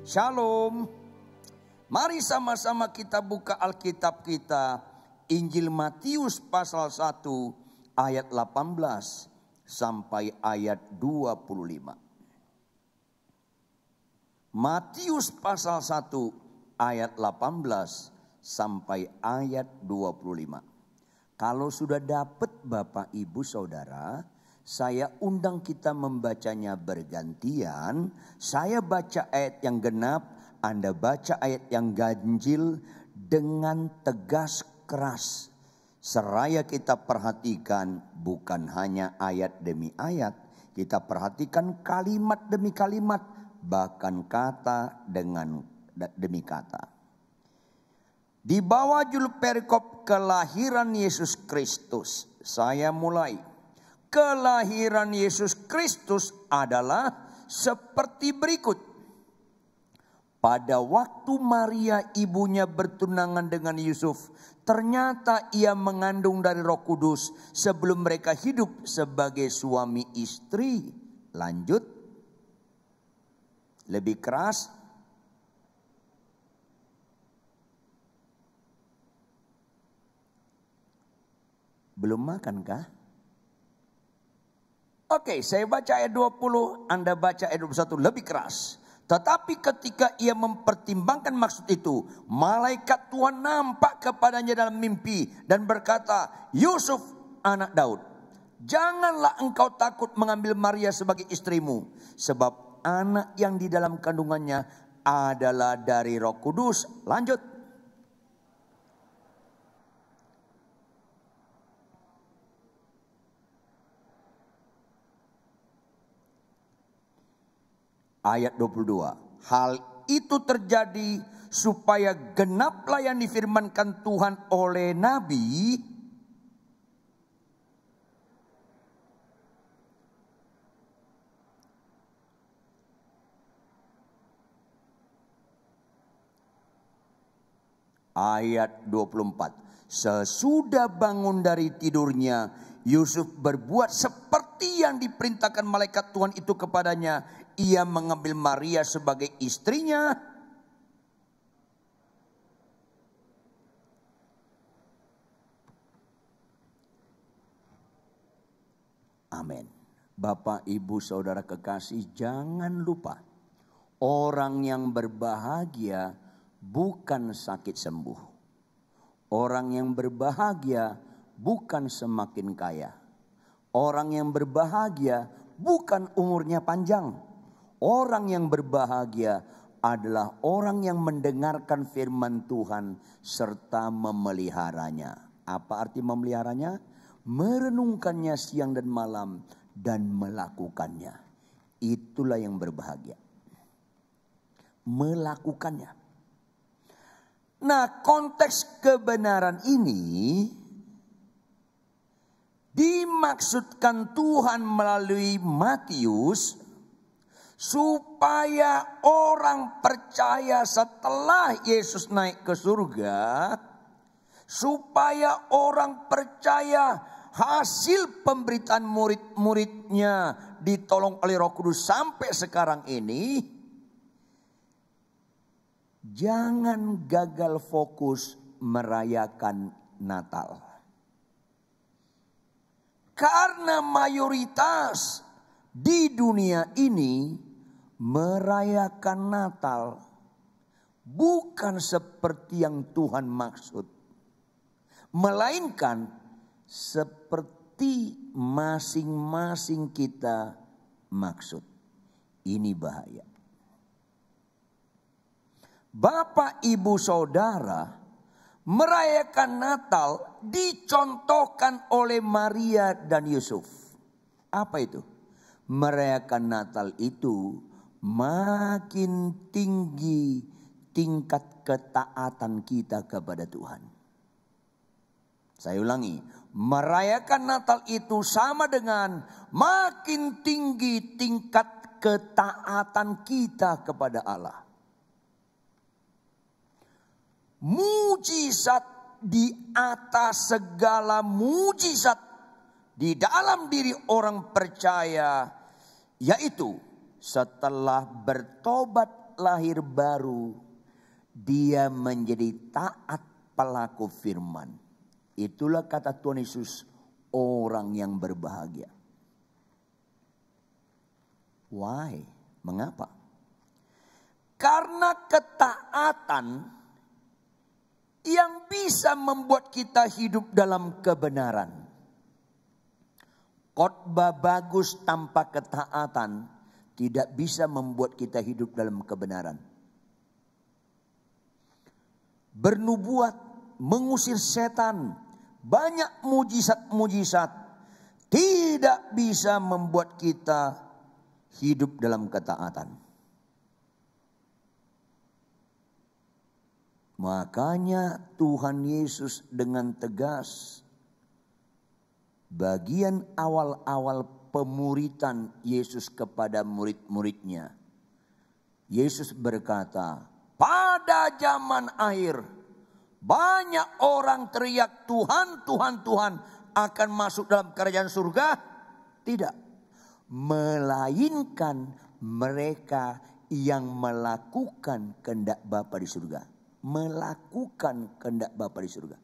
Shalom. Mari sama-sama kita buka Alkitab kita. Injil Matius pasal 1 ayat 18 sampai ayat 25. Matius pasal 1 ayat 18 sampai ayat 25. Kalau sudah dapat Bapak Ibu Saudara, saya undang kita membacanya bergantian. Saya baca ayat yang genap, Anda baca ayat yang ganjil dengan tegas keras. Seraya kita perhatikan bukan hanya ayat demi ayat, kita perhatikan kalimat demi kalimat, bahkan kata demi kata. Di bawah judul perikop kelahiran Yesus Kristus, saya mulai. Kelahiran Yesus Kristus adalah seperti berikut. Pada waktu Maria ibunya bertunangan dengan Yusuf, ternyata ia mengandung dari Roh Kudus sebelum mereka hidup sebagai suami istri. Lanjut. Lebih keras. Belum makan kah? Oke, saya baca ayat 20, Anda baca ayat 21 lebih keras. Tetapi ketika ia mempertimbangkan maksud itu, malaikat Tuhan nampak kepadanya dalam mimpi dan berkata, Yusuf anak Daud, janganlah engkau takut mengambil Maria sebagai istrimu, sebab anak yang di dalam kandungannya adalah dari Roh Kudus. Lanjut. Ayat 22. Hal itu terjadi supaya genaplah yang difirmankan Tuhan oleh Nabi. Ayat 24. Sesudah bangun dari tidurnya, Yusuf berbuat seperti yang diperintahkan malaikat Tuhan itu kepadanya. Ia mengambil Maria sebagai istrinya. Amin. Bapak, Ibu, Saudara kekasih, jangan lupa. Orang yang berbahagia bukan sakit sembuh. Orang yang berbahagia bukan semakin kaya. Orang yang berbahagia bukan umurnya panjang. Orang yang berbahagia adalah orang yang mendengarkan firman Tuhan serta memeliharanya. Apa arti memeliharanya? Merenungkannya siang dan malam dan melakukannya. Itulah yang berbahagia. Melakukannya. Nah, konteks kebenaran ini dimaksudkan Tuhan melalui Matius supaya orang percaya setelah Yesus naik ke surga, supaya orang percaya hasil pemberitaan murid-muridnya ditolong oleh Roh Kudus sampai sekarang ini, jangan gagal fokus merayakan Natal. Karena mayoritas di dunia ini merayakan Natal bukan seperti yang Tuhan maksud, melainkan seperti masing-masing kita maksud. Ini bahaya. Bapak, Ibu, Saudara, merayakan Natal dicontohkan oleh Maria dan Yusuf. Apa itu? Merayakan Natal itu makin tinggi tingkat ketaatan kita kepada Tuhan. Saya ulangi, merayakan Natal itu sama dengan makin tinggi tingkat ketaatan kita kepada Allah. Mujizat di atas segala mujizat di dalam diri orang percaya, yaitu setelah bertobat lahir baru, dia menjadi taat pelaku firman. Itulah kata Tuhan Yesus, orang yang berbahagia. Why? Mengapa? Karena ketaatan yang bisa membuat kita hidup dalam kebenaran. Khotbah bagus tanpa ketaatan tidak bisa membuat kita hidup dalam kebenaran. Bernubuat, mengusir setan, banyak mujizat-mujizat tidak bisa membuat kita hidup dalam ketaatan. Makanya Tuhan Yesus dengan tegas, bagian awal-awal pemuritan Yesus kepada murid-muridnya, Yesus berkata, pada zaman akhir banyak orang teriak Tuhan, Tuhan, Tuhan akan masuk dalam kerajaan surga. Tidak. Melainkan mereka yang melakukan kehendak Bapa di surga. Melakukan kehendak Bapa di surga.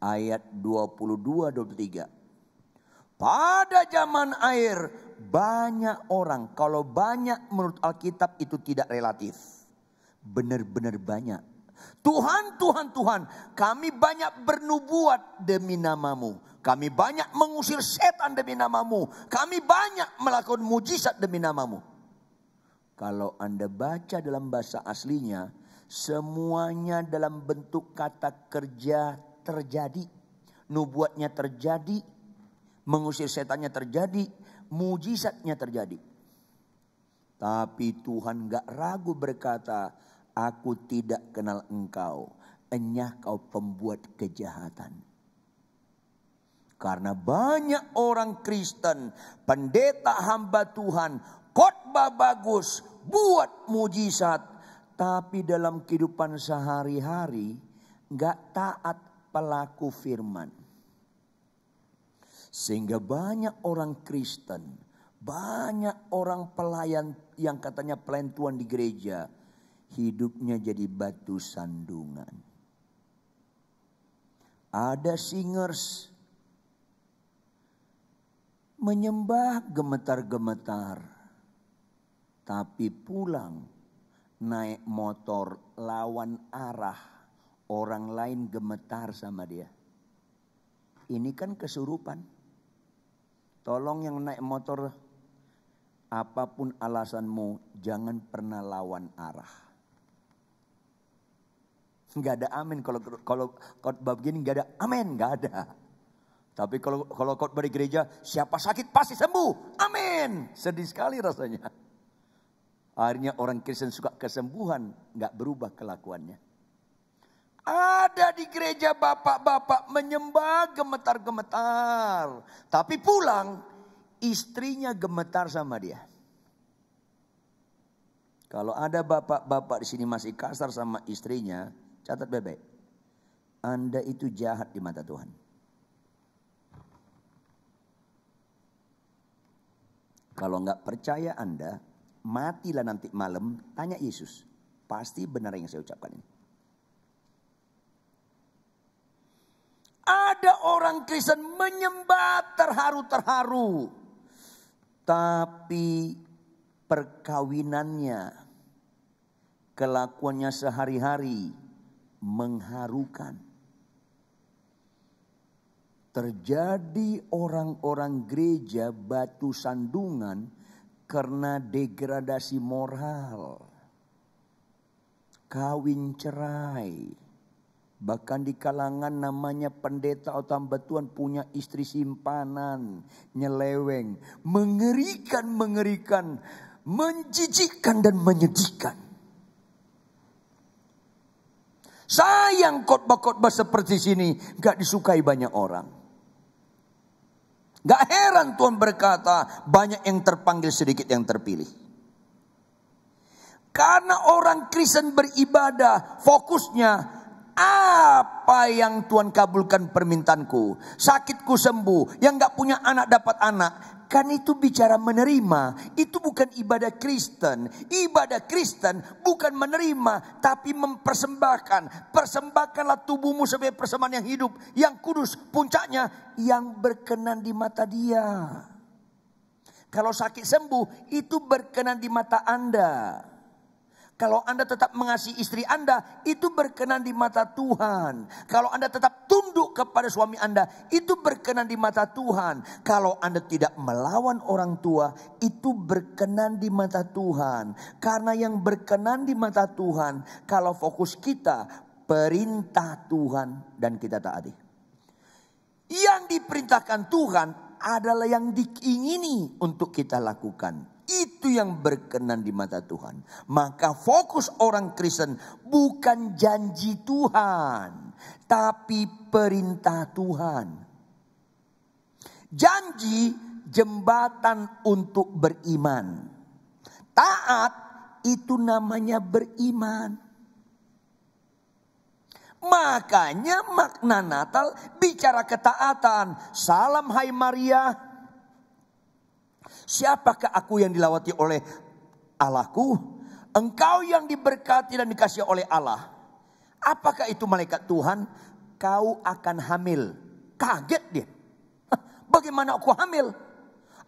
Ayat 22-23. Pada zaman akhir banyak orang. Kalau banyak menurut Alkitab itu tidak relatif. Benar-benar banyak. Tuhan, Tuhan, Tuhan, kami banyak bernubuat demi namamu. Kami banyak mengusir setan demi namamu. Kami banyak melakukan mujizat demi namamu. Kalau Anda baca dalam bahasa aslinya, semuanya dalam bentuk kata kerja terjadi. Nubuatnya terjadi, mengusir setannya terjadi, mujizatnya terjadi. Tapi Tuhan gak ragu berkata, aku tidak kenal engkau, enyah kau pembuat kejahatan. Karena banyak orang Kristen, pendeta hamba Tuhan, khotbah bagus, buat mujizat, tapi dalam kehidupan sehari-hari gak taat pelaku firman. Sehingga banyak orang Kristen, banyak orang pelayan yang katanya pelayan Tuhan di gereja, hidupnya jadi batu sandungan. Ada singers menyembah gemetar-gemetar, tapi pulang naik motor lawan arah, orang lain gemetar sama dia. Ini kan kesurupan. Tolong yang naik motor, apapun alasanmu, jangan pernah lawan arah. Nggak ada amin kalau khotbah begini, nggak ada amin, nggak ada. Tapi kalau khotbah di gereja, siapa sakit pasti sembuh, amin. Sedih sekali rasanya. Akhirnya orang Kristen suka kesembuhan, nggak berubah kelakuannya. Ada di gereja bapak-bapak menyembah gemetar-gemetar, tapi pulang istrinya gemetar sama dia. Kalau ada bapak-bapak di sini masih kasar sama istrinya, catat baik-baik. Anda itu jahat di mata Tuhan. Kalau nggak percaya Anda, matilah nanti malam, tanya Yesus. Pasti benar yang saya ucapkan ini. Ada orang Kristen menyembah terharu-terharu, tapi perkawinannya, kelakuannya sehari-hari mengharukan. Terjadi orang-orang gereja batu sandungan karena degradasi moral, kawin cerai. Bahkan di kalangan namanya pendeta atau hamba Tuhan punya istri simpanan, nyeleweng, mengerikan, menjijikkan dan menyedihkan. Sayang khotbah-khotbah seperti sini gak disukai banyak orang. Gak heran Tuhan berkata banyak yang terpanggil sedikit yang terpilih. Karena orang Kristen beribadah fokusnya Apa yang Tuhan kabulkan permintaanku? Sakitku sembuh, yang gak punya anak dapat anak. Kan itu bicara menerima. Itu bukan ibadah Kristen. Ibadah Kristen bukan menerima, tapi mempersembahkan. Persembahkanlah tubuhmu sebagai persembahan yang hidup, yang kudus. Puncaknya yang berkenan di mata Dia. Kalau sakit sembuh, itu berkenan di mata Anda. Kalau Anda tetap mengasihi istri Anda, itu berkenan di mata Tuhan. Kalau Anda tetap tunduk kepada suami Anda, itu berkenan di mata Tuhan. Kalau Anda tidak melawan orang tua, itu berkenan di mata Tuhan. Karena yang berkenan di mata Tuhan, kalau fokus kita, perintah Tuhan dan kita taati. Yang diperintahkan Tuhan adalah yang diingini untuk kita lakukan. Itu yang berkenan di mata Tuhan. Maka fokus orang Kristen bukan janji Tuhan, tapi perintah Tuhan. Janji jembatan untuk beriman. Taat itu namanya beriman. Makanya makna Natal bicara ketaatan. Salam hai Maria. Siapakah aku yang dilawati oleh Allahku? Engkau yang diberkati dan dikasihi oleh Allah. Apakah itu malaikat Tuhan? Kau akan hamil. Kaget dia. Bagaimana aku hamil?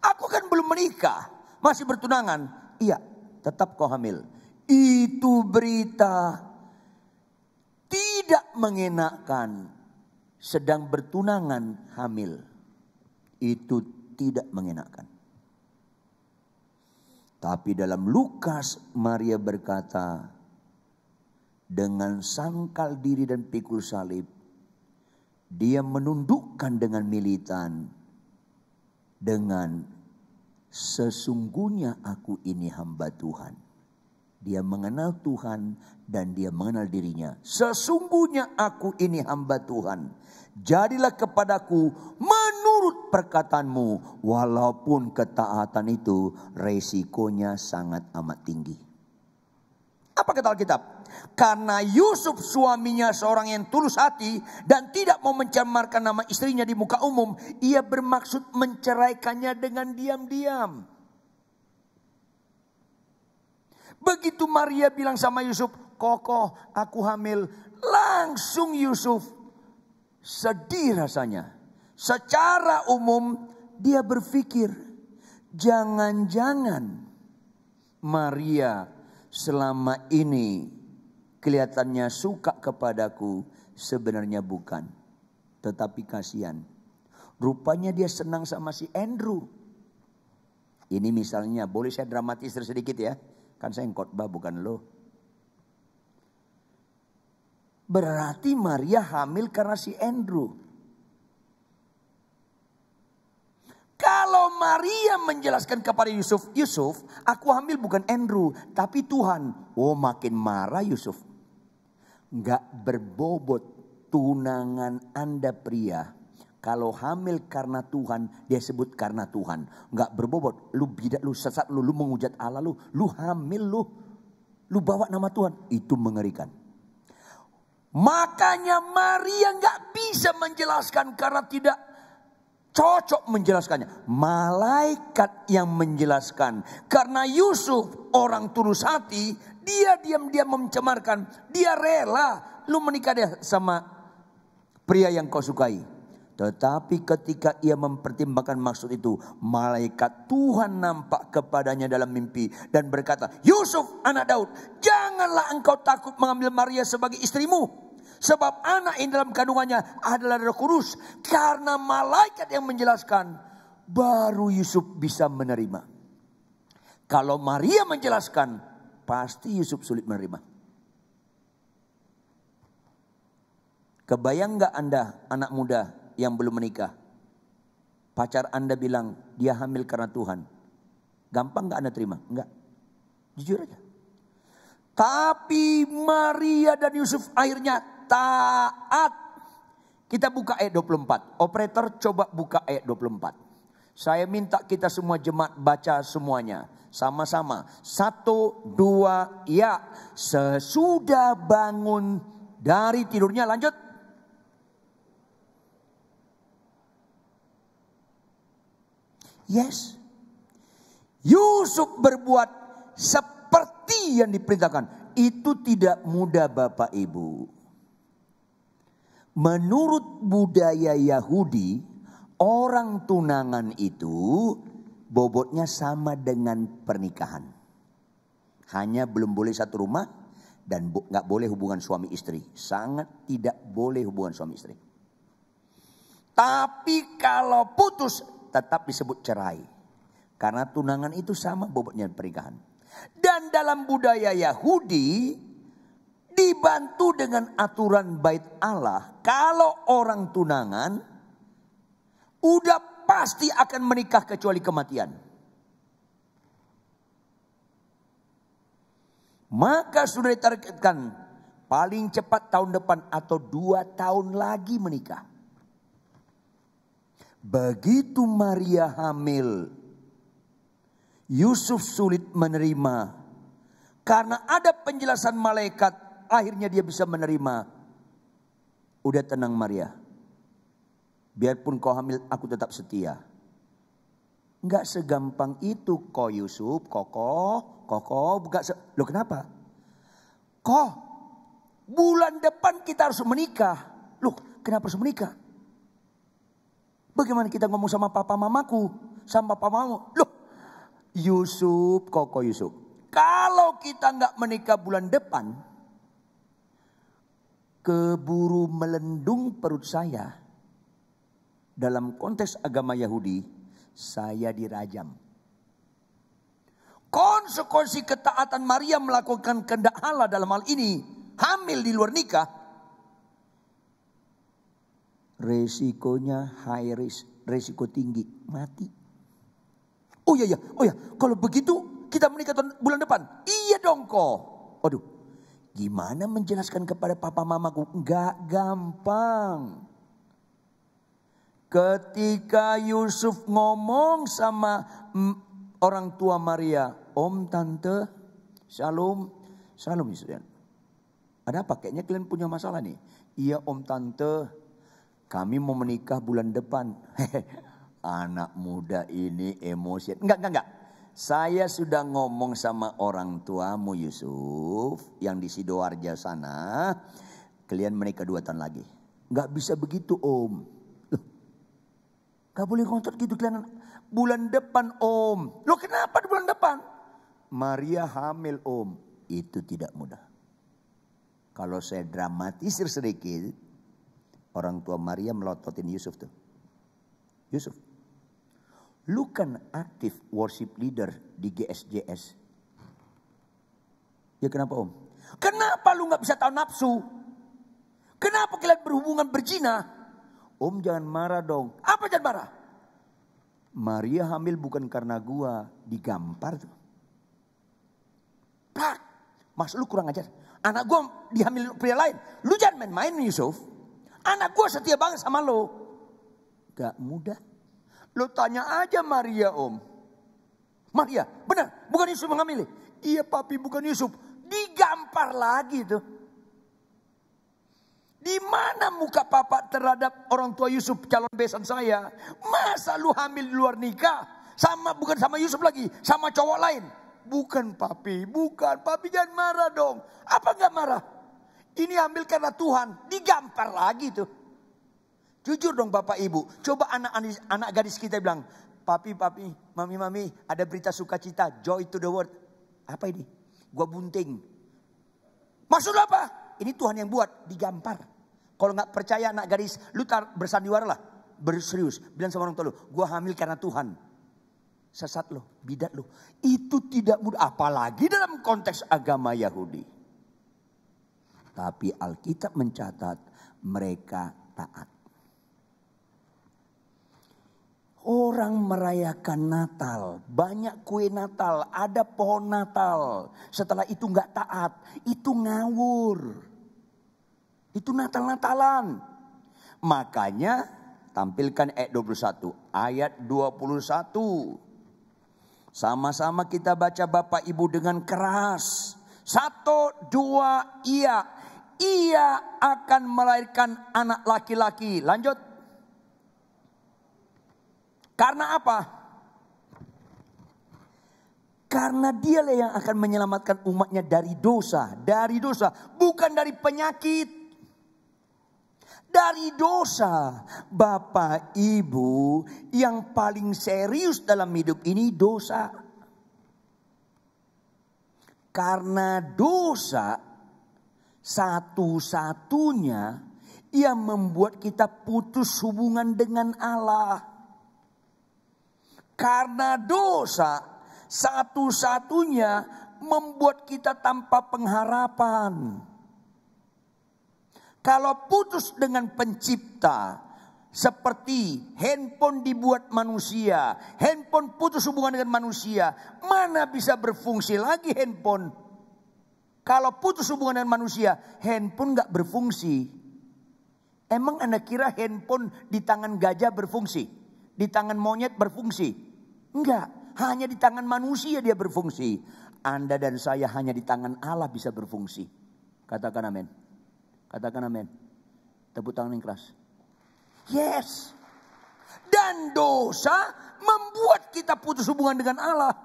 Aku kan belum menikah. Masih bertunangan. Iya, tetap kau hamil. Itu berita tidak mengenakan. Sedang bertunangan hamil. Itu tidak mengenakan. Tapi dalam Lukas, Maria berkata, dengan sangkal diri dan pikul salib, dia menundukkan dengan militan, dengan sesungguhnya aku ini hamba Tuhan. Dia mengenal Tuhan dan dia mengenal dirinya. Sesungguhnya aku ini hamba Tuhan. Jadilah kepadaku menurut perkataanmu. Walaupun ketaatan itu resikonya sangat amat tinggi. Apa kata Alkitab? Karena Yusuf suaminya seorang yang tulus hati dan tidak mau mencemarkan nama istrinya di muka umum, ia bermaksud menceraikannya dengan diam-diam. Begitu Maria bilang sama Yusuf, kokoh aku hamil. Langsung Yusuf sedih rasanya. Secara umum dia berpikir, jangan-jangan Maria selama ini kelihatannya suka kepadaku, sebenarnya bukan. Tetapi kasihan. Rupanya dia senang sama si Andrew. Ini misalnya, boleh saya dramatis sedikit ya. Kan saya yang khotbah bukan lo. Berarti Maria hamil karena si Andrew. Kalau Maria menjelaskan kepada Yusuf, Yusuf, aku hamil bukan Andrew, tapi Tuhan. Oh, makin marah Yusuf. Enggak berbobot tunangan Anda pria. Kalau hamil karena Tuhan, dia sebut karena Tuhan. Enggak berbobot. Lu bidak, lu sesat, lu menghujat Allah, lu hamil, lu bawa nama Tuhan. Itu mengerikan. Makanya Maria enggak bisa menjelaskan karena tidak cocok menjelaskannya. Malaikat yang menjelaskan. Karena Yusuf orang tulus hati, dia diam-diam mencemarkan. Dia rela lu menikah deh sama pria yang kau sukai. Tetapi ketika ia mempertimbangkan maksud itu, malaikat Tuhan nampak kepadanya dalam mimpi dan berkata, Yusuf anak Daud, janganlah engkau takut mengambil Maria sebagai istrimu. Sebab anak yang dalam kandungannya adalah Roh Kudus. Karena malaikat yang menjelaskan, baru Yusuf bisa menerima. Kalau Maria menjelaskan, pasti Yusuf sulit menerima. Kebayang gak Anda anak muda yang belum menikah? Pacar Anda bilang dia hamil karena Tuhan. Gampang gak Anda terima? Enggak. Jujur aja. Tapi Maria dan Yusuf akhirnya taat. Kita buka ayat 24. Operator coba buka ayat 24. Saya minta kita semua jemaat baca semuanya. Sama-sama. 1, 2, ya. Sesudah bangun dari tidurnya. Lanjut. Yes. Yusuf berbuat seperti yang diperintahkan. Itu tidak mudah Bapak Ibu. Menurut budaya Yahudi, orang tunangan itu bobotnya sama dengan pernikahan. Hanya belum boleh satu rumah dan gak boleh hubungan suami istri. Sangat tidak boleh hubungan suami istri. Tapi kalau putus tetap disebut cerai. Karena tunangan itu sama bobotnya pernikahan. Dan dalam budaya Yahudi dibantu dengan aturan bait Allah. Kalau orang tunangan udah pasti akan menikah kecuali kematian. Maka sudah ditargetkan paling cepat tahun depan atau 2 tahun lagi menikah. Begitu Maria hamil, Yusuf sulit menerima. Karena ada penjelasan malaikat, akhirnya dia bisa menerima. Udah tenang Maria. Biarpun kau hamil, aku tetap setia. Enggak segampang itu kok Yusuf, Koko. Loh kenapa? Kok bulan depan kita harus menikah. Loh kenapa harus menikah? Bagaimana kita ngomong sama papa mamaku, sama papa mamamu? Loh Yusuf, Koko Yusuf. Kalau kita enggak menikah bulan depan, keburu melendung perut saya. Dalam konteks agama Yahudi, saya dirajam. Konsekuensi ketaatan Maria melakukan kehendak Allah dalam hal ini, hamil di luar nikah, resikonya high risk, resiko tinggi, mati. Oh iya, kalau begitu kita menikah bulan depan. Iya dong kok. Aduh, gimana menjelaskan kepada papa mamaku? Enggak gampang. Ketika Yusuf ngomong sama orang tua Maria, Om, Tante, Shalom Yusuf. Ada apa? Kayaknya kalian punya masalah nih. Iya Om, Tante, kami mau menikah bulan depan. Anak muda ini emosi. Enggak. Saya sudah ngomong sama orang tuamu Yusuf yang di Sidoarjo sana. Kalian menikah 2 tahun lagi. Enggak bisa begitu Om. Gak boleh ngotot gitu kalian. Bulan depan Om. Loh kenapa di bulan depan? Maria hamil Om. Itu tidak mudah. Kalau saya dramatisir sedikit. Orang tua Maria melototin Yusuf tuh. Yusuf. Lu kan aktif worship leader di GSJS. Ya kenapa Om? Kenapa lu gak bisa tahu nafsu? Kenapa kalian berhubungan berzina? Om jangan marah dong. Apa jangan marah? Maria hamil bukan karena gua, digampar tuh. Pak, mas lu kurang ajar. Anak gua dihamil pria lain. Lu jangan main-main Yusuf. Anak gua setia banget sama lu. Gak mudah. Lu tanya aja Maria Om. Maria, benar bukan Yusuf mengambil. Iya papi bukan Yusuf. Digampar lagi tuh. Di mana muka papa terhadap orang tua Yusuf calon besan saya? Masa lu hamil di luar nikah? Bukan sama Yusuf lagi, sama cowok lain. Bukan papi, jangan marah dong. Apa gak marah? Ini hamil karena Tuhan, digampar lagi tuh. Jujur dong bapak ibu, coba anak gadis kita bilang, papi, mami, ada berita sukacita, joy to the world. Apa ini? Gua bunting. Maksud apa? Ini Tuhan yang buat, digampar. Kalau gak percaya anak gadis, lu bersandiwara lah. Berserius, bilang sama orang tua lu, gua hamil karena Tuhan. Sesat lo, bidat lo. Itu tidak mudah, apalagi dalam konteks agama Yahudi. Tapi Alkitab mencatat mereka taat. Orang merayakan Natal, banyak kue Natal, ada pohon Natal. Setelah itu gak taat, itu ngawur. Itu Natal-Natalan. Makanya tampilkan ayat 21. Ayat 21. Sama-sama kita baca Bapak Ibu dengan keras. 1, 2, iya. ia akan melahirkan anak laki-laki. Lanjut. Karena apa? Karena dialah yang akan menyelamatkan umatnya dari dosa. Dari dosa, bukan dari penyakit. Dari dosa. Bapak Ibu, yang paling serius dalam hidup ini dosa. Karena dosa satu-satunya yang membuat kita putus hubungan dengan Allah. Karena dosa satu-satunya membuat kita tanpa pengharapan. Kalau putus dengan pencipta, seperti handphone dibuat manusia, handphone putus hubungan dengan manusia, mana bisa berfungsi lagi handphone? Kalau putus hubungan dengan manusia, handphone gak berfungsi. Emang Anda kira handphone di tangan gajah berfungsi? Di tangan monyet berfungsi? Enggak, hanya di tangan manusia dia berfungsi. Anda dan saya hanya di tangan Allah bisa berfungsi. Katakan amin. Katakan amin. Tepuk tangan yang keras. Yes. Dan dosa membuat kita putus hubungan dengan Allah.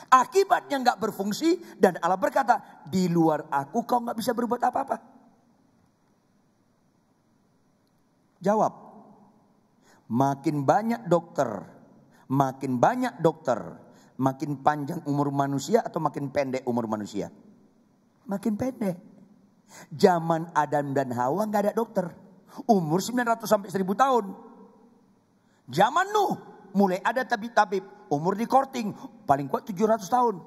Akibatnya gak berfungsi. Dan Allah berkata, di luar aku kau gak bisa berbuat apa-apa. Jawab. Makin banyak dokter, makin banyak dokter, makin panjang umur manusia atau makin pendek umur manusia? Makin pendek. Zaman Adam dan Hawa gak ada dokter. Umur 900 sampai 1000 tahun. Zaman Nuh mulai ada tabib-tabib. Umur di korting paling kuat 700 tahun.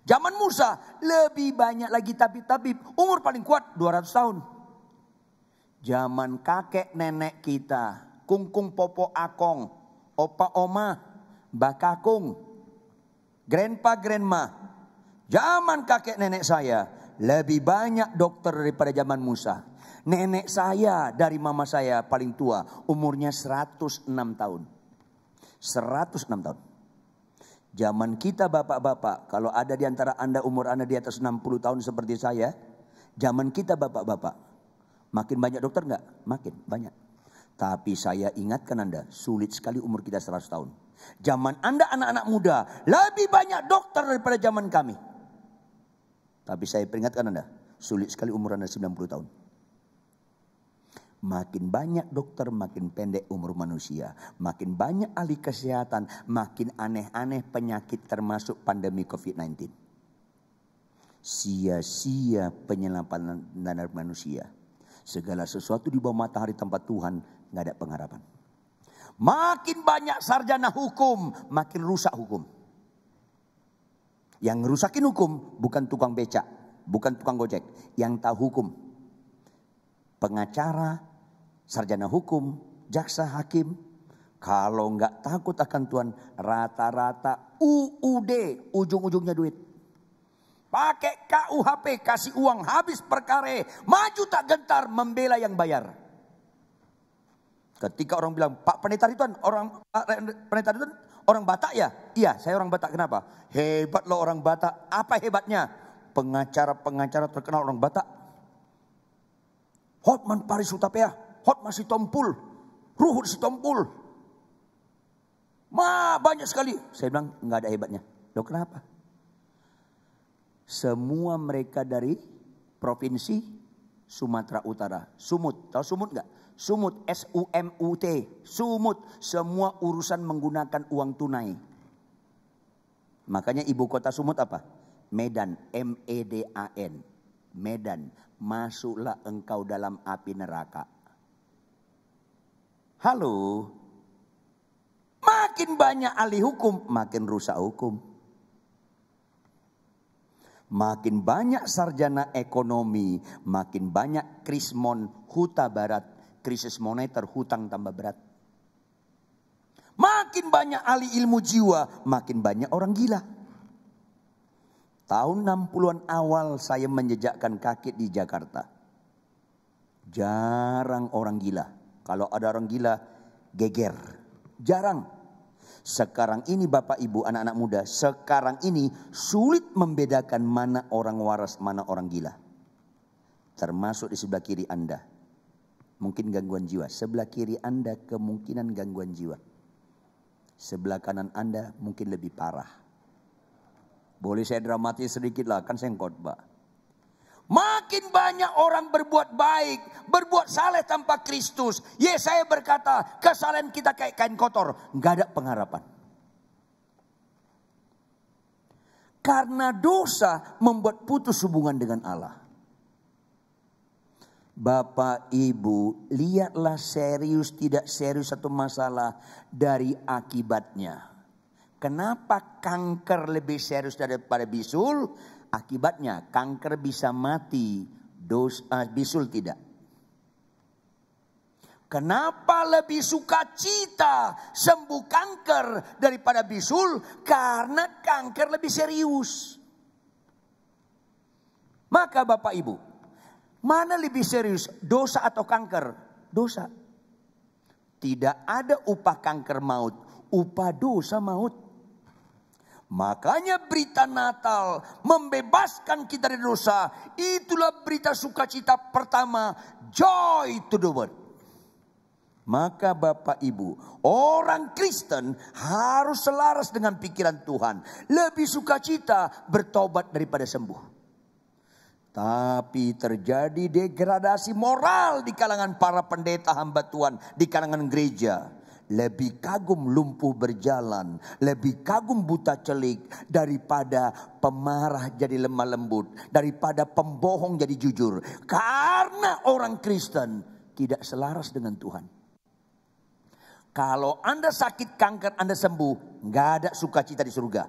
Zaman Musa lebih banyak lagi tabib-tabib. Umur paling kuat 200 tahun. Zaman kakek nenek kita, kungkung popo akong, opa oma, bakakung, grandpa grandma. Zaman kakek nenek saya lebih banyak dokter daripada zaman Musa. Nenek saya dari mama saya paling tua, umurnya 106 tahun. 106 tahun. Zaman kita bapak-bapak, kalau ada di antara Anda umur Anda di atas 60 tahun seperti saya, zaman kita bapak-bapak, makin banyak dokter enggak? Makin banyak. Tapi saya ingatkan Anda, sulit sekali umur kita 100 tahun. Zaman Anda anak-anak muda, lebih banyak dokter daripada zaman kami. Tapi saya peringatkan Anda, sulit sekali umur Anda 90 tahun. Makin banyak dokter, makin pendek umur manusia. Makin banyak ahli kesehatan, makin aneh-aneh penyakit termasuk pandemi COVID-19. Sia-sia penyelamatkan manusia. Segala sesuatu di bawah matahari tempat Tuhan gak ada pengharapan. Makin banyak sarjana hukum, makin rusak hukum. Yang ngerusakin hukum bukan tukang becak, bukan tukang gojek. Yang tahu hukum. Pengacara, sarjana hukum, jaksa, hakim. Kalau nggak takut akan Tuhan, rata-rata UUD, ujung-ujungnya duit. Pakai KUHP, kasih uang habis perkara, maju tak gentar membela yang bayar. Ketika orang bilang, Pak Pendeta Ridwan, Pendeta Ridwan orang Batak ya? Iya, saya orang Batak. Kenapa? Hebat loh orang Batak. Apa hebatnya? Pengacara-pengacara terkenal orang Batak. Hotman Paris Hutapea, Hotman Sitompul, Ruhut Sitompul. Banyak sekali. Saya bilang nggak ada hebatnya. Loh kenapa? Semua mereka dari provinsi Sumatera Utara. Sumut, tahu Sumut nggak? Sumut, SUMUT, Sumut. Semua urusan menggunakan uang tunai. Makanya ibu kota Sumut apa? Medan, MEDAN. Medan, masuklah engkau dalam api neraka. Halo. Makin banyak ahli hukum, makin rusak hukum. Makin banyak sarjana ekonomi, makin banyak krismon, huta barat, krisis moneter, hutang tambah berat. Makin banyak ahli ilmu jiwa, makin banyak orang gila. Tahun 60-an awal saya menjejakkan kaki di Jakarta. Jarang orang gila. Kalau ada orang gila, geger. Jarang. Sekarang ini Bapak Ibu anak-anak muda, sekarang ini sulit membedakan mana orang waras, mana orang gila. termasuk di sebelah kiri Anda. Mungkin gangguan jiwa. Sebelah kiri Anda kemungkinan gangguan jiwa. Sebelah kanan Anda mungkin lebih parah. Boleh saya dramatis sedikit lah, kan saya khotbah. Makin banyak orang berbuat baik, berbuat saleh tanpa Kristus. Yesaya berkata, kesalahan kita kayak kain kotor, nggak ada pengharapan. Karena dosa membuat putus hubungan dengan Allah. Bapak Ibu, lihatlah serius tidak serius satu masalah dari akibatnya. Kenapa kanker lebih serius daripada bisul? Akibatnya kanker bisa mati, bisul tidak. Kenapa lebih sukacita sembuh kanker daripada bisul? Karena kanker lebih serius. Maka Bapak Ibu, mana lebih serius, dosa atau kanker? Dosa. Tidak ada upah kanker maut, upah dosa maut. Makanya berita Natal membebaskan kita dari dosa. Itulah berita sukacita pertama, joy to the world. Maka Bapak Ibu, orang Kristen harus selaras dengan pikiran Tuhan. Lebih sukacita bertobat daripada sembuh. Tapi terjadi degradasi moral di kalangan para pendeta hamba Tuhan, di kalangan gereja. Lebih kagum lumpuh berjalan, lebih kagum buta celik daripada pemarah jadi lemah lembut, daripada pembohong jadi jujur. Karena orang Kristen tidak selaras dengan Tuhan. Kalau Anda sakit kanker, Anda sembuh, nggak ada sukacita di surga.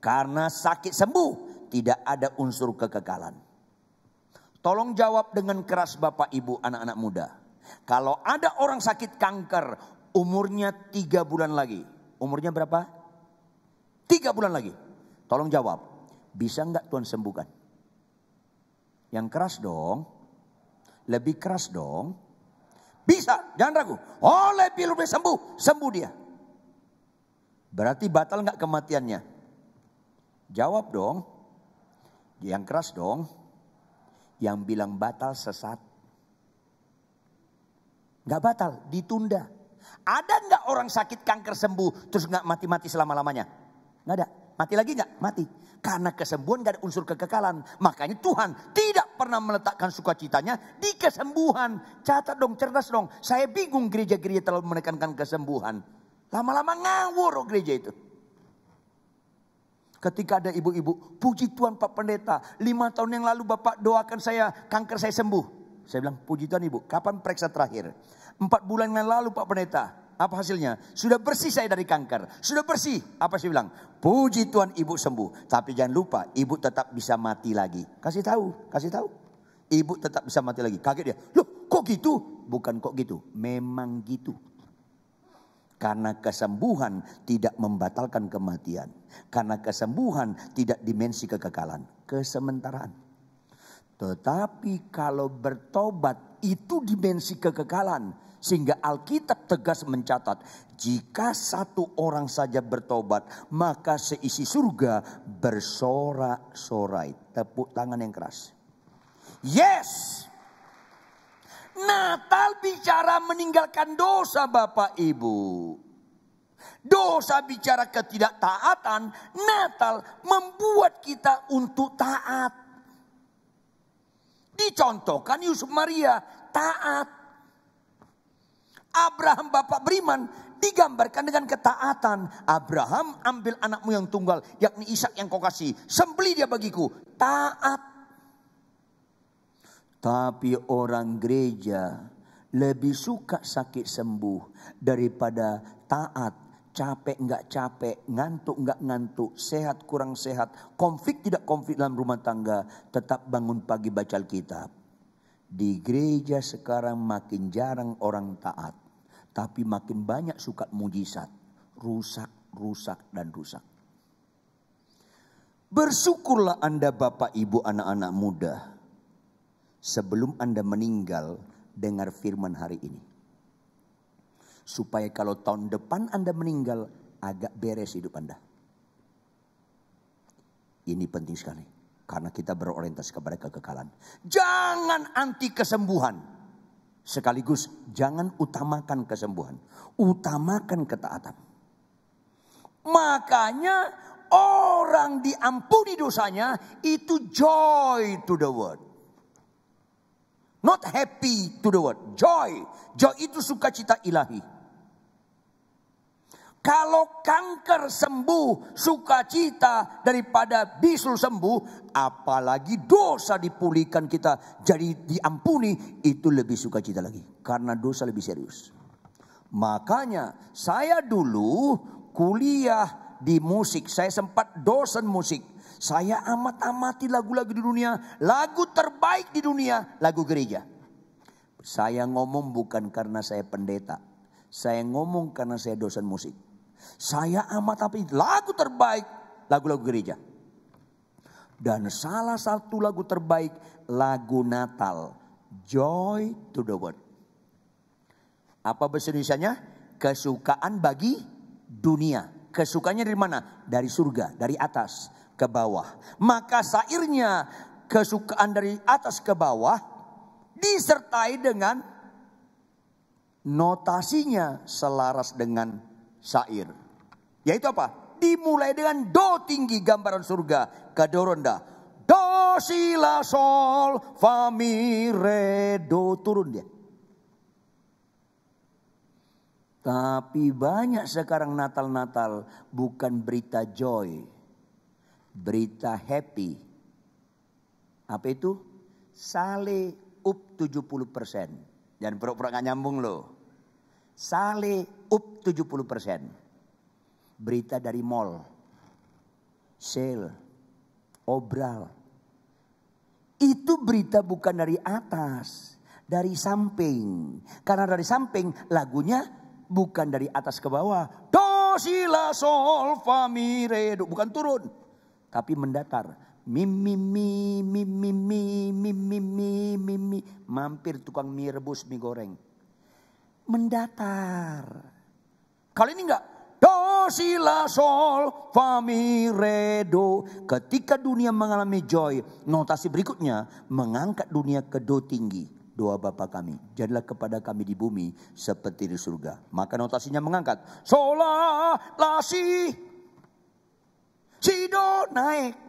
Karena sakit sembuh, tidak ada unsur kekekalan. Tolong jawab dengan keras Bapak Ibu anak-anak muda. Kalau ada orang sakit kanker, umurnya 3 bulan lagi. Umurnya berapa? 3 bulan lagi. Tolong jawab. Bisa nggak Tuhan sembuhkan? Yang keras dong. Lebih keras dong. Bisa, jangan ragu. Oh lebih sembuh. Sembuh dia. Berarti batal nggak kematiannya? Jawab dong. Yang keras dong. Yang bilang batal sesat. Nggak batal, ditunda. Ada nggak orang sakit kanker sembuh terus nggak mati-mati selama-lamanya? Nggak ada. Mati lagi nggak? Mati. Karena kesembuhan nggak ada unsur kekekalan. Makanya Tuhan tidak pernah meletakkan sukacitanya di kesembuhan. Catat dong, cerdas dong. Saya bingung gereja-gereja terlalu menekankan kesembuhan. Lama-lama ngawur gereja itu. Ketika ada ibu-ibu, puji Tuhan Pak Pendeta, 5 tahun yang lalu Bapak doakan saya, kanker saya sembuh. Saya bilang, puji Tuhan Ibu, kapan periksa terakhir? 4 bulan yang lalu Pak Pendeta, apa hasilnya? Sudah bersih saya dari kanker, sudah bersih. Apa saya bilang? Puji Tuhan Ibu sembuh. Tapi jangan lupa, Ibu tetap bisa mati lagi. Kasih tahu. Ibu tetap bisa mati lagi. Kaget dia, loh kok gitu? Bukan kok gitu, memang gitu. Karena kesembuhan tidak membatalkan kematian. Karena kesembuhan tidak dimensi kekekalan. Kesementaraan. Tetapi kalau bertobat itu dimensi kekekalan. Sehingga Alkitab tegas mencatat. Jika satu orang saja bertobat. Maka seisi surga bersorak-sorai. Tepuk tangan yang keras. Yes! Natal bicara meninggalkan dosa Bapak Ibu. Dosa bicara ketidaktaatan. Natal membuat kita untuk taat. Dicontohkan Yusuf Maria taat. Abraham bapak beriman digambarkan dengan ketaatan. Abraham ambil anakmu yang tunggal, yakni Ishak yang kau kasih. Sembelih dia bagiku. Taat. Tapi orang gereja lebih suka sakit sembuh daripada taat. Capek nggak capek, ngantuk nggak ngantuk, sehat kurang sehat, konflik tidak konflik dalam rumah tangga, tetap bangun pagi baca Alkitab. Di gereja sekarang makin jarang orang taat, tapi makin banyak suka mujizat, rusak. Bersyukurlah Anda Bapak Ibu anak-anak muda. Sebelum Anda meninggal, dengar firman hari ini. Supaya kalau tahun depan Anda meninggal, agak beres hidup Anda. Ini penting sekali. Karena kita berorientasi kepada kekekalan. Jangan anti kesembuhan. Sekaligus jangan utamakan kesembuhan. Utamakan ketaatan. Makanya orang diampuni dosanya itu joy to the word. Not happy to the word. Joy. Joy itu sukacita ilahi. Kalau kanker sembuh, sukacita daripada bisul sembuh, apalagi dosa dipulihkan kita jadi diampuni, itu lebih sukacita lagi. Karena dosa lebih serius. Makanya saya dulu kuliah di musik, saya sempat dosen musik. Saya amat-amati lagu-lagu di dunia, lagu terbaik di dunia, lagu gereja. Saya ngomong bukan karena saya pendeta, saya ngomong karena saya dosen musik. Saya amati lagu terbaik, lagu-lagu gereja. Dan salah satu lagu terbaik, lagu Natal, Joy to the World. Apa bahasa Indonesianya? Kesukaan bagi dunia. Kesukaannya dari mana? Dari surga, dari atas ke bawah. Maka syairnya kesukaan dari atas ke bawah disertai dengan notasinya selaras dengan syair. Yaitu apa? Dimulai dengan do tinggi gambaran surga ke do rendah. Do si la sol fa mi re do, turun dia. Tapi banyak sekarang Natal-Natal bukan berita joy, berita happy. Apa itu? Sale up 70%. Jangan pura-pura gak nyambung loh. Sale up 70%. Berita dari mall, sale, obral. Itu berita bukan dari atas, dari samping. Karena dari samping lagunya bukan dari atas ke bawah. Do si la sol fa mi re do, bukan turun, tapi mendatar. Mi mi mi mi mi mi mi mi mi mi mi. Mampir tukang mie rebus, mie goreng. Mendatar. Kalau ini enggak. Do si la sol fa mi re do. Ketika dunia mengalami joy, notasi berikutnya mengangkat dunia ke do tinggi. Doa Bapa kami, jadilah kepada kami di bumi seperti di surga. Maka notasinya mengangkat. Sola la si do naik.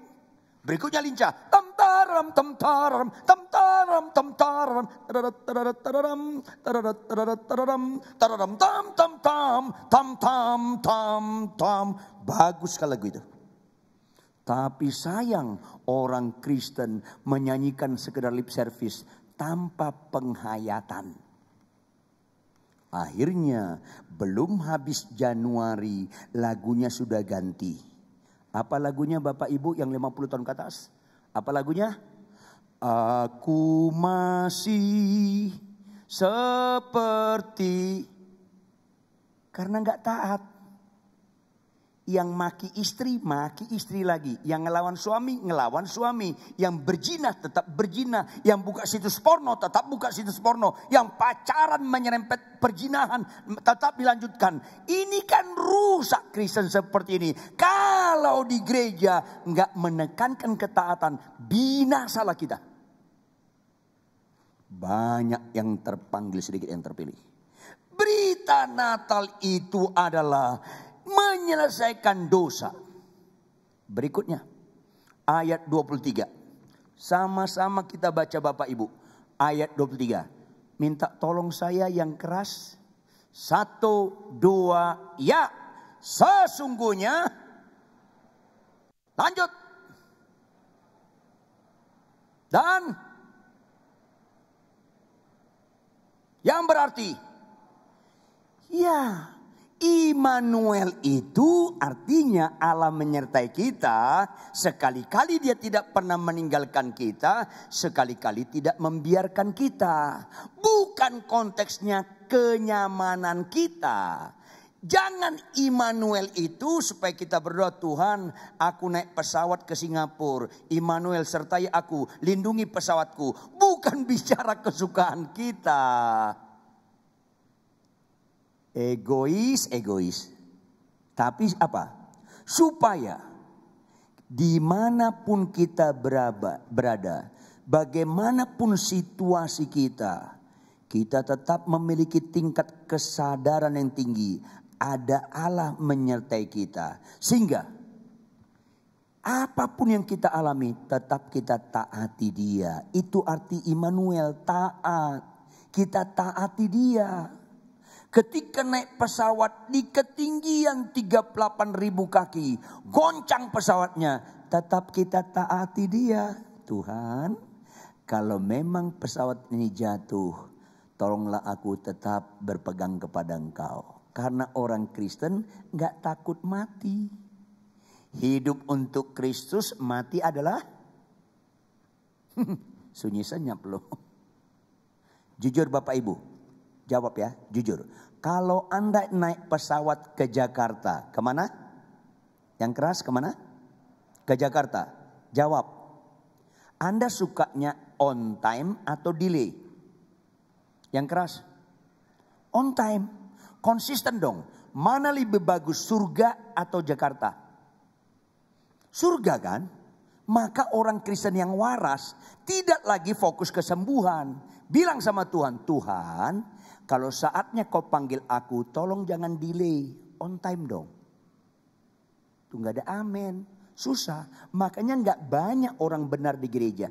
Berikutnya lincah. Tam taram tam taram tam taram tam taram tararat tararam tararat tararat tararam tararam tam tam tam tam tam tam tam. Bagus sekali lagu itu. Tapi sayang orang Kristen menyanyikan sekedar lip service tanpa penghayatan. Akhirnya belum habis Januari lagunya sudah ganti. Apa lagunya Bapak Ibu yang 50 tahun ke atas? Apa lagunya? Aku masih seperti, karena gak taat. Yang maki istri lagi. Yang ngelawan suami. Yang berzina tetap berzina. Yang buka situs porno tetap buka situs porno. Yang pacaran menyerempet perzinahan tetap dilanjutkan. Ini kan rusak Kristen seperti ini. Kalau di gereja nggak menekankan ketaatan, binasalah kita. Banyak yang terpanggil, sedikit yang terpilih. Berita Natal itu adalah menyelesaikan dosa. Berikutnya ayat 23. Sama-sama kita baca Bapak Ibu. Ayat 23. Minta tolong saya yang keras. 1, 2, ya. Sesungguhnya. Lanjut. Dan yang berarti, ya, Immanuel itu artinya Allah menyertai kita. Sekali-kali dia tidak pernah meninggalkan kita. Sekali-kali tidak membiarkan kita. Bukan konteksnya kenyamanan kita. Jangan Immanuel itu supaya kita berdoa, Tuhan aku naik pesawat ke Singapura. Immanuel sertai aku, lindungi pesawatku. Bukan bicara kesukaan kita. Egois. Tapi apa? Supaya Dimanapun kita berada, bagaimanapun situasi kita, kita tetap memiliki tingkat kesadaran yang tinggi. Ada Allah menyertai kita. Sehingga apapun yang kita alami, tetap kita taati Dia. Itu arti Immanuel, taat. Kita taati Dia. Ketika naik pesawat di ketinggian 38.000 kaki, goncang pesawatnya, tetap kita taati Dia. Tuhan, kalau memang pesawat ini jatuh, tolonglah aku tetap berpegang kepada Engkau. Karena orang Kristen gak takut mati. Hidup untuk Kristus, mati adalah sunyi senyap loh. Jujur Bapak Ibu, jawab ya, jujur. Kalau Anda naik pesawat ke Jakarta, kemana? Yang keras kemana? Ke Jakarta. Jawab. Anda sukanya on time atau delay? Yang keras. On time. Konsisten dong. Mana lebih bagus, surga atau Jakarta? Surga kan? Maka orang Kristen yang waras tidak lagi fokus kesembuhan. Bilang sama Tuhan, Tuhan, kalau saatnya kau panggil aku, tolong jangan delay, on time dong. Itu gak ada amin, susah. Makanya gak banyak orang benar di gereja.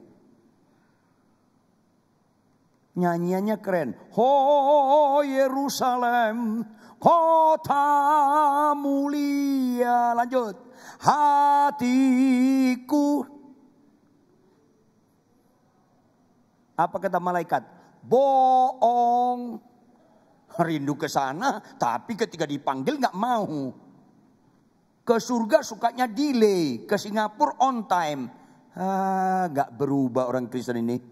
Nyanyiannya keren. Ho Yerusalem, kota mulia. Lanjut. Hatiku. Apa kata malaikat? Bohong. Rindu ke sana, tapi ketika dipanggil gak mau. Ke surga sukanya delay, ke Singapura on time. Gak berubah orang Kristen ini.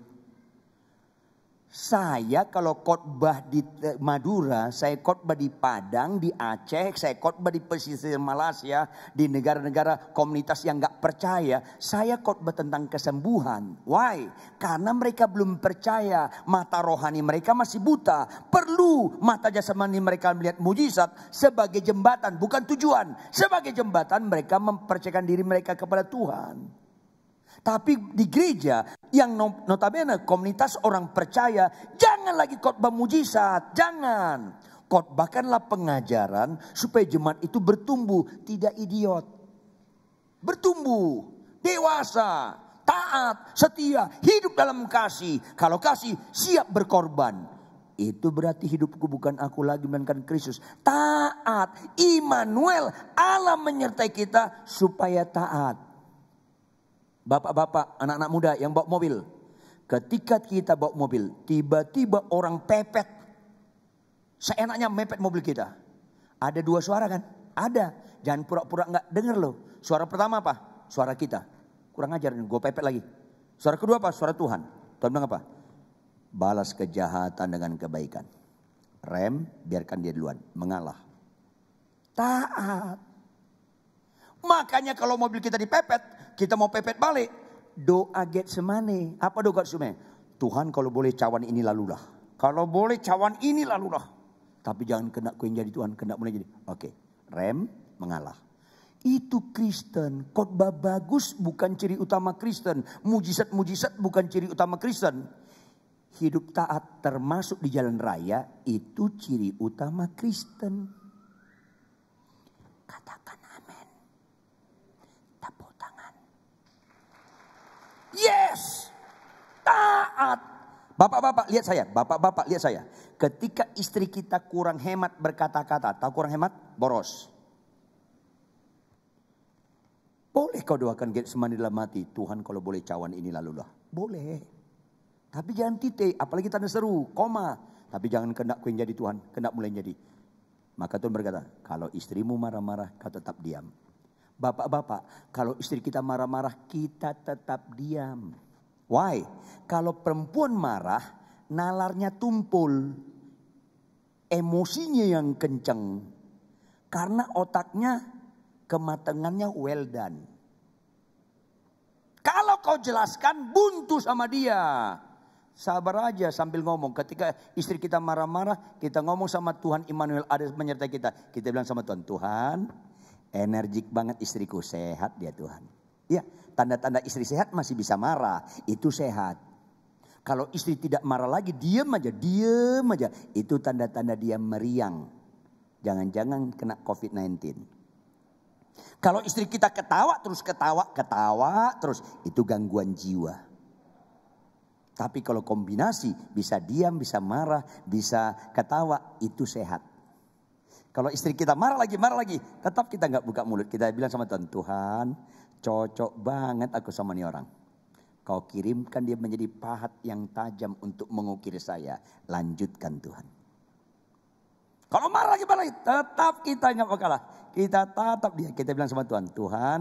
Saya kalau khotbah di Madura, saya khotbah di Padang, di Aceh, saya khotbah di pesisir Malaysia, di negara-negara komunitas yang gak percaya, saya khotbah tentang kesembuhan. Why? Karena mereka belum percaya, mata rohani mereka masih buta. Perlu mata jasmani mereka melihat mujizat sebagai jembatan, bukan tujuan. Sebagai jembatan mereka mempercayakan diri mereka kepada Tuhan. Tapi di gereja yang notabene komunitas orang percaya, jangan lagi khotbah mujizat, jangan. Khotbahkanlah pengajaran supaya jemaat itu bertumbuh, tidak idiot. Bertumbuh, dewasa, taat, setia, hidup dalam kasih. Kalau kasih, siap berkorban. Itu berarti hidupku bukan aku lagi melainkan Kristus. Taat, Immanuel, Allah menyertai kita supaya taat. Bapak-bapak, anak-anak muda yang bawa mobil. Ketika kita bawa mobil, tiba-tiba orang pepet. Seenaknya mepet mobil kita. Ada dua suara kan? Ada. Jangan pura-pura gak denger loh. Suara pertama apa? Suara kita. Kurang ajar, gue pepet lagi. Suara kedua apa? Suara Tuhan. Tuhan bilang apa? Balas kejahatan dengan kebaikan. Rem, biarkan dia duluan. Mengalah. Taat. Makanya kalau mobil kita dipepet, kita mau pepet balik. Doa Getsemani. Apa doa Getsemani? Tuhan kalau boleh cawan ini lalulah. Kalau boleh cawan ini lalulah. Tapi jangan kena ku yang jadi Tuhan. Kena mulai jadi. Oke. Rem, mengalah. Itu Kristen. Khotbah bagus bukan ciri utama Kristen. Mujizat-mujizat bukan ciri utama Kristen. Hidup taat termasuk di jalan raya. Itu ciri utama Kristen. Katakan amin. Tepuk tangan. Yes. Taat. Bapak-bapak lihat saya. Bapak-bapak lihat saya. Ketika istri kita kurang hemat berkata-kata. Tahu kurang hemat? Boros. Boleh kau doakan Getsemani dalam hati. Tuhan kalau boleh cawan ini lalulah. Boleh. Tapi jangan titik. Apalagi tanda seru. Koma. Tapi jangan kena ku yang jadi Tuhan. Kena mulai jadi. Maka Tuhan berkata. Kalau istrimu marah-marah kau tetap diam. Bapak-bapak. Kalau istri kita marah-marah kita tetap diam. Why? Kalau perempuan marah. Nalarnya tumpul. Emosinya yang kencang. Karena otaknya kematangannya well done. Kalau kau jelaskan buntu sama dia. Sabar aja sambil ngomong. Ketika istri kita marah-marah. Kita ngomong sama Tuhan Immanuel ada menyertai kita. Kita bilang sama Tuhan. Tuhan energik banget istriku. Sehat dia Tuhan. Ya, tanda-tanda istri sehat masih bisa marah, itu sehat. Kalau istri tidak marah lagi, diam aja, itu tanda-tanda dia meriang. Jangan-jangan kena COVID-19. Kalau istri kita ketawa terus, itu gangguan jiwa. Tapi kalau kombinasi, bisa diam, bisa marah, bisa ketawa, itu sehat. Kalau istri kita marah lagi, tetap kita nggak buka mulut. Kita bilang sama Tuhan, Tuhan cocok banget aku sama nih orang. Kau kirimkan dia menjadi pahat yang tajam untuk mengukir saya. Lanjutkan Tuhan. Kalau marah lagi, tetap kita nggak bakalah. Kita tatap dia. Kita bilang sama Tuhan, Tuhan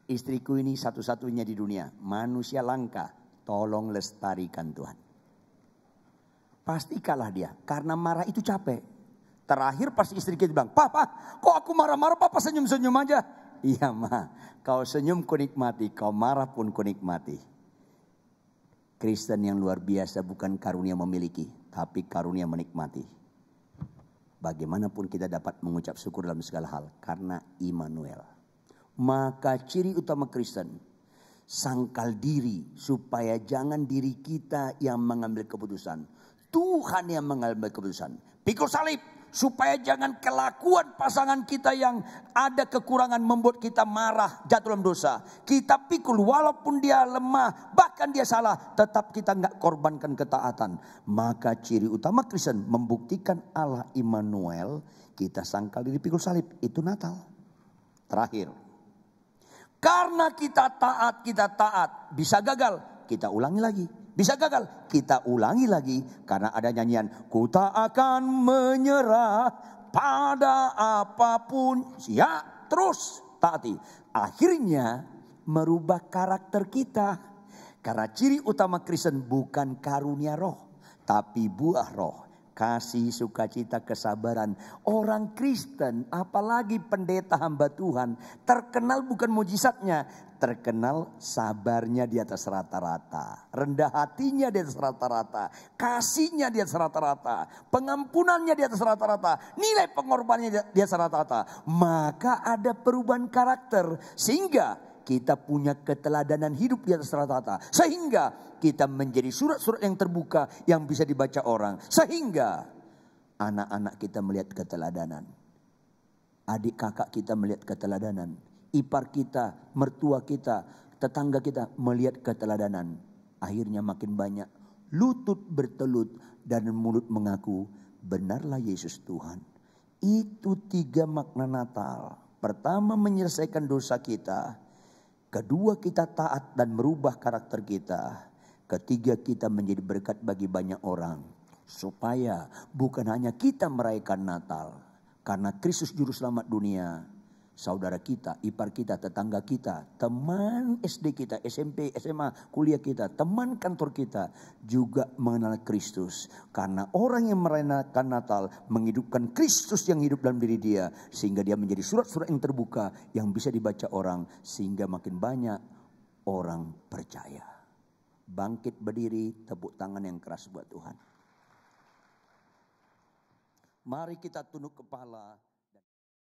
istriku ini satu-satunya di dunia. Manusia langka, tolong lestarikan Tuhan. Pasti kalah dia, karena marah itu capek. Terakhir pasti istri kita bilang, Papa kok aku marah-marah, Papa senyum-senyum aja. Iya Ma, kau senyum ku nikmati, kau marah pun ku nikmati. Kristen yang luar biasa bukan karunia memiliki, tapi karunia menikmati. Bagaimanapun kita dapat mengucap syukur dalam segala hal, karena Immanuel. Maka ciri utama Kristen, sangkal diri supaya jangan diri kita yang mengambil keputusan. Tuhan yang mengambil keputusan. Pikul salib. Supaya jangan kelakuan pasangan kita yang ada kekurangan membuat kita marah, jatuh dalam dosa. Kita pikul walaupun dia lemah, bahkan dia salah, tetap kita nggak korbankan ketaatan. Maka ciri utama Kristen membuktikan Allah Immanuel, kita sangkal diri pikul salib. Itu Natal. Terakhir. Karena kita taat, bisa gagal, kita ulangi lagi. Bisa gagal, kita ulangi lagi. Karena ada nyanyian, ku tak akan menyerah pada apapun. Ya, terus taati. Akhirnya merubah karakter kita. Karena ciri utama Kristen bukan karunia roh, tapi buah roh. Kasih, sukacita, kesabaran. Orang Kristen, apalagi pendeta hamba Tuhan, terkenal bukan mujizatnya, terkenal sabarnya di atas rata-rata, rendah hatinya di atas rata-rata, kasihnya di atas rata-rata, pengampunannya di atas rata-rata, nilai pengorbanannya di atas rata-rata. Maka ada perubahan karakter sehingga kita punya keteladanan hidup di atas rata-rata. Sehingga kita menjadi surat-surat yang terbuka yang bisa dibaca orang. Sehingga anak-anak kita melihat keteladanan. Adik kakak kita melihat keteladanan. Ipar kita, mertua kita, tetangga kita melihat keteladanan. Akhirnya makin banyak lutut bertelut dan mulut mengaku benarlah Yesus Tuhan. Itu 3 makna Natal. Pertama, menyelesaikan dosa kita. Kedua, kita taat dan merubah karakter kita. Ketiga, kita menjadi berkat bagi banyak orang. Supaya bukan hanya kita merayakan Natal. Karena Kristus Juru Selamat dunia. Saudara kita, ipar kita, tetangga kita, teman SD kita, SMP, SMA, kuliah kita, teman kantor kita juga mengenal Kristus. Karena orang yang merayakan Natal menghidupkan Kristus yang hidup dalam diri dia. Sehingga dia menjadi surat-surat yang terbuka yang bisa dibaca orang. Sehingga makin banyak orang percaya. Bangkit berdiri, tepuk tangan yang keras buat Tuhan. Mari kita tunduk kepala.